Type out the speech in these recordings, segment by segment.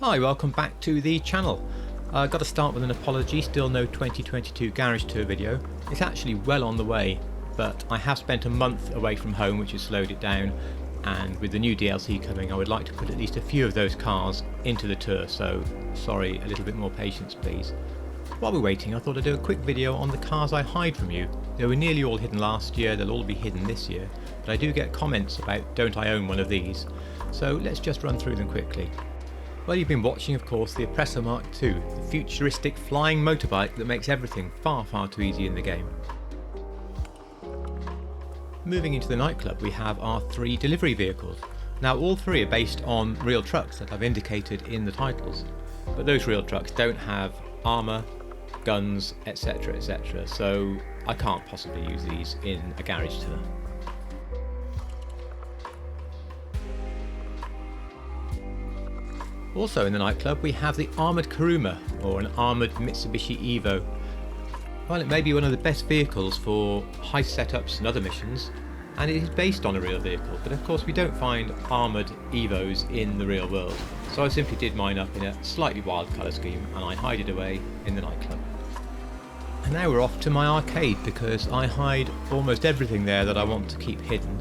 Hi, welcome back to the channel. I've got to start with an apology, still no 2022 garage tour video. It's actually well on the way, but I have spent a month away from home, which has slowed it down, and with the new DLC coming I would like to put at least a few of those cars into the tour, so sorry, a little bit more patience please. While we're waiting, I thought I'd do a quick video on the cars I hide from you. They were nearly all hidden last year, they'll all be hidden this year, but I do get comments about don't I own one of these, so let's just run through them quickly. Well, you've been watching, of course, the Oppressor Mark II, the futuristic flying motorbike that makes everything far too easy in the game. Moving into the nightclub, we have our 3 delivery vehicles. Now, all 3 are based on real trucks that I've indicated in the titles, but those real trucks don't have armour, guns, etc, so I can't possibly use these in a garage tour. Also in the nightclub we have the Armoured Kuruma, or an armoured Mitsubishi Evo. Well, it may be one of the best vehicles for heist setups and other missions, and it is based on a real vehicle, but of course we don't find armoured Evos in the real world, so I simply did mine up in a slightly wild colour scheme and I hide it away in the nightclub. And now we're off to my arcade, because I hide almost everything there that I want to keep hidden,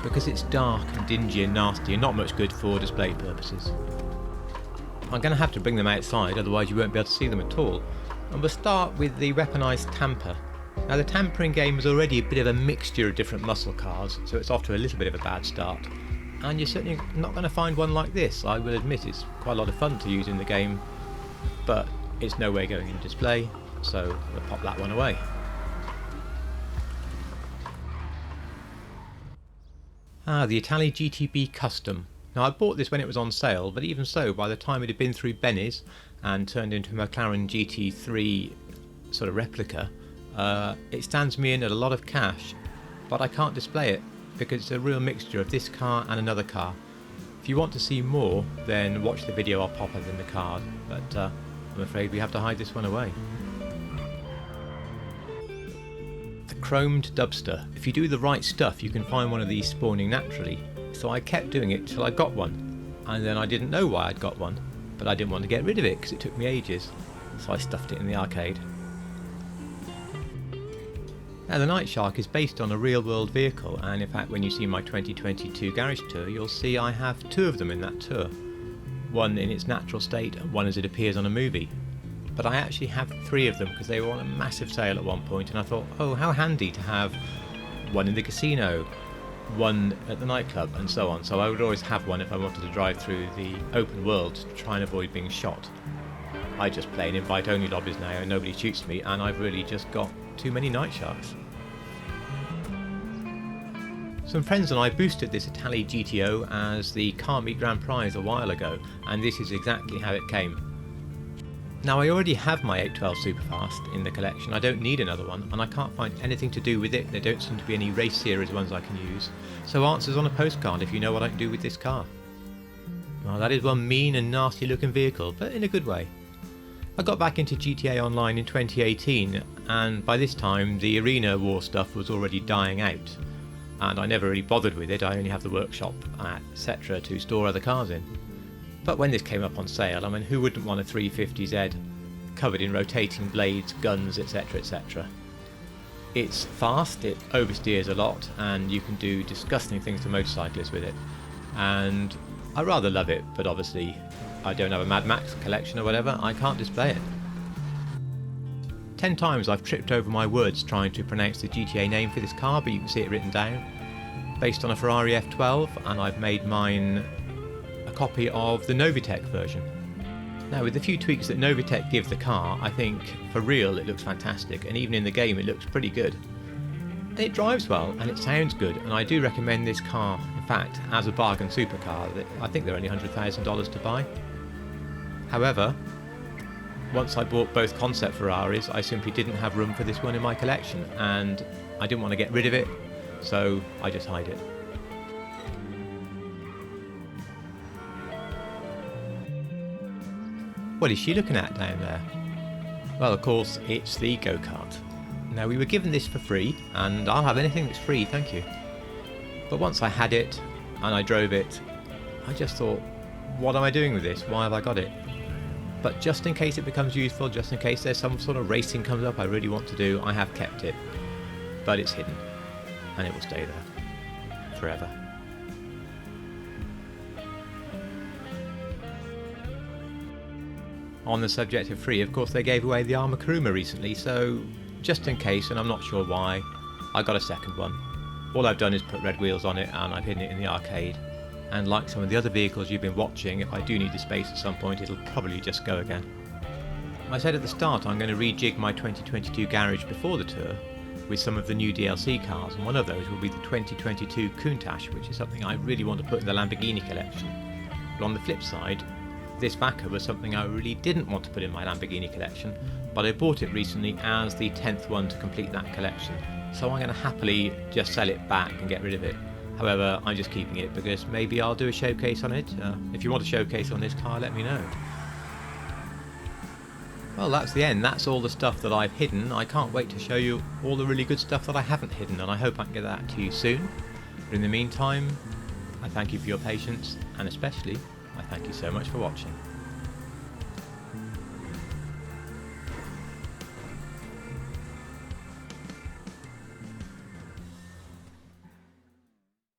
because it's dark and dingy and nasty and not much good for display purposes. I'm going to have to bring them outside, otherwise you won't be able to see them at all. And we'll start with the weaponised Tamper. Now the tampering game is already a bit of a mixture of different muscle cars, so it's off to a little bit of a bad start. And you're certainly not going to find one like this. I will admit it's quite a lot of fun to use in the game, but it's nowhere going in display, so we'll pop that one away. The Italy GTB Custom. Now I bought this when it was on sale, but even so, by the time it had been through Benny's and turned into a McLaren GT3 sort of replica, it stands me in at a lot of cash, but I can't display it because it's a real mixture of this car and another car. If you want to see more, then watch the video I'll pop up in the card, but I'm afraid we have to hide this one away. The Chromed Dubster. If you do the right stuff you can find one of these spawning naturally. So I kept doing it till I got one, and then I didn't know why I'd got one, but I didn't want to get rid of it because it took me ages, so I stuffed it in the arcade. Now the Night Shark is based on a real world vehicle, and in fact when you see my 2022 garage tour you'll see I have 2 of them in that tour. One in its natural state and one as it appears on a movie. But I actually have 3 of them because they were on a massive sale at one point, and I thought, oh how handy to have one in the casino, one at the nightclub and so on, so I would always have one if I wanted to drive through the open world to try and avoid being shot. I just play in invite only lobbies now and nobody shoots me, and I've really just got too many Night Sharks. Some friends and I boosted this Italy GTO as the Car Meet Grand Prize a while ago, and this is exactly how it came. Now I already have my 812 Superfast in the collection, I don't need another one, and I can't find anything to do with it. There don't seem to be any race series ones I can use, so answers on a postcard if you know what I can do with this car. Well, that is one mean and nasty looking vehicle, but in a good way. I got back into GTA Online in 2018, and by this time the arena war stuff was already dying out, and I never really bothered with it. I only have the workshop etc to store other cars in. But when this came up on sale, I mean, who wouldn't want a 350Z covered in rotating blades, guns, etc. It's fast, it oversteers a lot, and you can do disgusting things to motorcyclists with it. And I rather love it, but obviously I don't have a Mad Max collection or whatever, I can't display it. 10 times I've tripped over my words trying to pronounce the GTA name for this car, but you can see it written down. Based on a Ferrari F12, and I've made mine a copy of the Novitec version. Now with the few tweaks that Novitec give the car, I think for real it looks fantastic, and even in the game it looks pretty good. And it drives well and it sounds good, and I do recommend this car, in fact, as a bargain supercar. I think they're only $100,000 to buy. However, once I bought both concept Ferraris, I simply didn't have room for this one in my collection, and I didn't want to get rid of it, so I just hide it. What is she looking at down there? Well, of course, it's the go-kart. Now, we were given this for free, and I'll have anything that's free, thank you. But once I had it, and I drove it, I just thought, what am I doing with this? Why have I got it? But just in case it becomes useful, just in case there's some sort of racing comes up I really want to do, I have kept it. But it's hidden, and it will stay there forever. On the subject of free, of course they gave away the Armour Kuruma recently, so just in case, and I'm not sure why, I got a second one. All I've done is put red wheels on it and I've hidden it in the arcade. And like some of the other vehicles you've been watching, if I do need the space at some point, it'll probably just go again. I said at the start I'm going to rejig my 2022 garage before the tour with some of the new DLC cars, and one of those will be the 2022 Countach, which is something I really want to put in the Lamborghini collection. But on the flip side, this Vaca was something I really didn't want to put in my Lamborghini collection, but I bought it recently as the 10th one to complete that collection, so I'm going to happily just sell it back and get rid of it. However, I'm just keeping it because maybe I'll do a showcase on it. If you want a showcase on this car, let me know. Well, that's the end. That's all the stuff that I've hidden. I can't wait to show you all the really good stuff that I haven't hidden, and I hope I can get that to you soon. But in the meantime, I thank you for your patience, and especially, I thank you so much for watching.